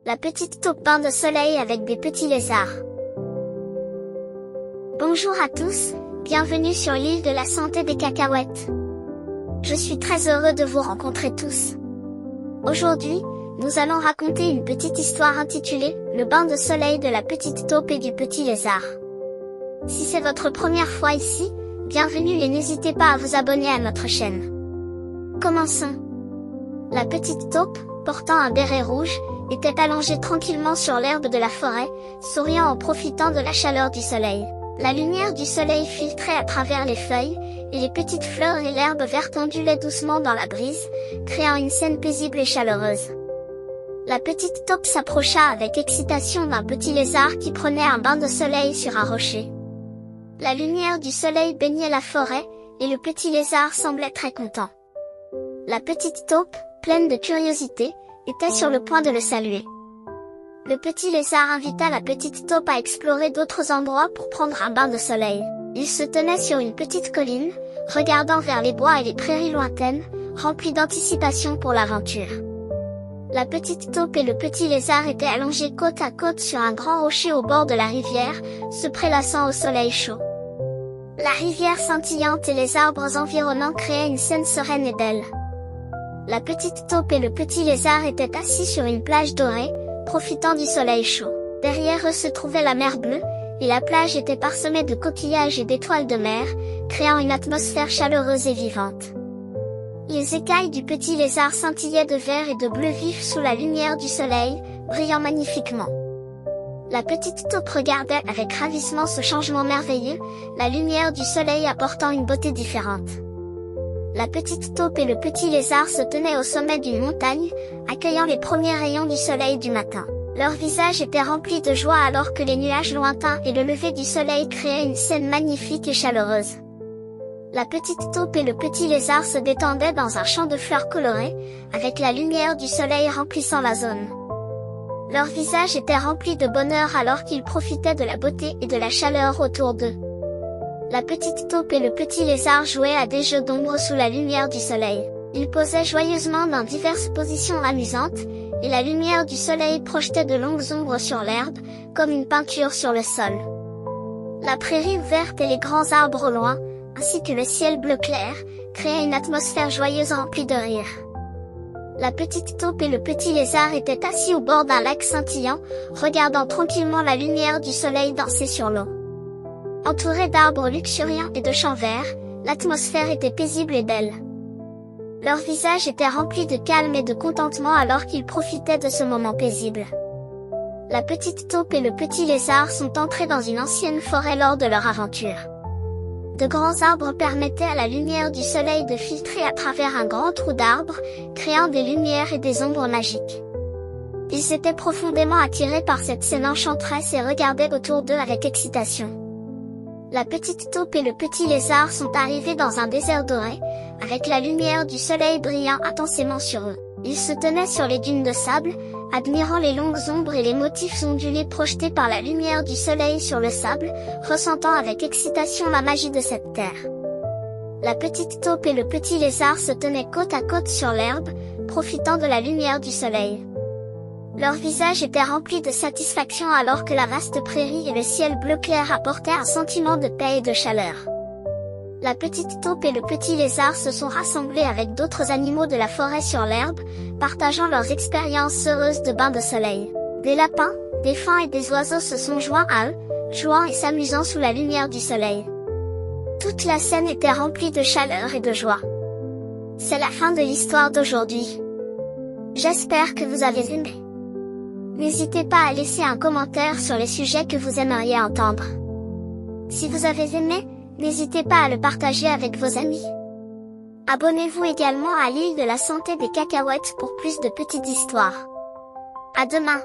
La petite taupe bain de soleil avec des petits lézards. Bonjour à tous, bienvenue sur l'île de la santé des cacahuètes. Je suis très heureux de vous rencontrer tous. Aujourd'hui, nous allons raconter une petite histoire intitulée « Le bain de soleil de la petite taupe et du petit lézard ». Si c'est votre première fois ici, bienvenue et n'hésitez pas à vous abonner à notre chaîne. Commençons. La petite taupe, portant un béret rouge, était allongée tranquillement sur l'herbe de la forêt, souriant en profitant de la chaleur du soleil. La lumière du soleil filtrait à travers les feuilles, et les petites fleurs et l'herbe verte ondulaient doucement dans la brise, créant une scène paisible et chaleureuse. La petite taupe s'approcha avec excitation d'un petit lézard qui prenait un bain de soleil sur un rocher. La lumière du soleil baignait la forêt, et le petit lézard semblait très content. La petite taupe, pleine de curiosité, était sur le point de le saluer. Le petit lézard invita la petite taupe à explorer d'autres endroits pour prendre un bain de soleil. Il se tenait sur une petite colline, regardant vers les bois et les prairies lointaines, remplis d'anticipation pour l'aventure. La petite taupe et le petit lézard étaient allongés côte à côte sur un grand rocher au bord de la rivière, se prélassant au soleil chaud. La rivière scintillante et les arbres environnants créaient une scène sereine et belle. La petite taupe et le petit lézard étaient assis sur une plage dorée, profitant du soleil chaud. Derrière eux se trouvait la mer bleue, et la plage était parsemée de coquillages et d'étoiles de mer, créant une atmosphère chaleureuse et vivante. Les écailles du petit lézard scintillaient de vert et de bleu vif sous la lumière du soleil, brillant magnifiquement. La petite taupe regardait avec ravissement ce changement merveilleux, la lumière du soleil apportant une beauté différente. La petite taupe et le petit lézard se tenaient au sommet d'une montagne, accueillant les premiers rayons du soleil du matin. Leurs visages étaient remplis de joie alors que les nuages lointains et le lever du soleil créaient une scène magnifique et chaleureuse. La petite taupe et le petit lézard se détendaient dans un champ de fleurs colorées, avec la lumière du soleil remplissant la zone. Leurs visages étaient remplis de bonheur alors qu'ils profitaient de la beauté et de la chaleur autour d'eux. La petite taupe et le petit lézard jouaient à des jeux d'ombre sous la lumière du soleil. Ils posaient joyeusement dans diverses positions amusantes, et la lumière du soleil projetait de longues ombres sur l'herbe, comme une peinture sur le sol. La prairie ouverte et les grands arbres au loin, ainsi que le ciel bleu clair, créaient une atmosphère joyeuse remplie de rire. La petite taupe et le petit lézard étaient assis au bord d'un lac scintillant, regardant tranquillement la lumière du soleil danser sur l'eau. Entourés d'arbres luxuriants et de champs verts, l'atmosphère était paisible et belle. Leurs visages étaient remplis de calme et de contentement alors qu'ils profitaient de ce moment paisible. La petite taupe et le petit lézard sont entrés dans une ancienne forêt lors de leur aventure. De grands arbres permettaient à la lumière du soleil de filtrer à travers un grand trou d'arbre, créant des lumières et des ombres magiques. Ils étaient profondément attirés par cette scène enchanteresse et regardaient autour d'eux avec excitation. La petite taupe et le petit lézard sont arrivés dans un désert doré, avec la lumière du soleil brillant intensément sur eux. Ils se tenaient sur les dunes de sable, admirant les longues ombres et les motifs ondulés projetés par la lumière du soleil sur le sable, ressentant avec excitation la magie de cette terre. La petite taupe et le petit lézard se tenaient côte à côte sur l'herbe, profitant de la lumière du soleil. Leurs visages étaient remplis de satisfaction alors que la vaste prairie et le ciel bleu clair apportaient un sentiment de paix et de chaleur. La petite taupe et le petit lézard se sont rassemblés avec d'autres animaux de la forêt sur l'herbe, partageant leurs expériences heureuses de bain de soleil. Des lapins, des faons et des oiseaux se sont joints à eux, jouant et s'amusant sous la lumière du soleil. Toute la scène était remplie de chaleur et de joie. C'est la fin de l'histoire d'aujourd'hui. J'espère que vous avez aimé. N'hésitez pas à laisser un commentaire sur les sujets que vous aimeriez entendre. Si vous avez aimé, n'hésitez pas à le partager avec vos amis. Abonnez-vous également à l'île de la santé des cacahuètes pour plus de petites histoires. À demain!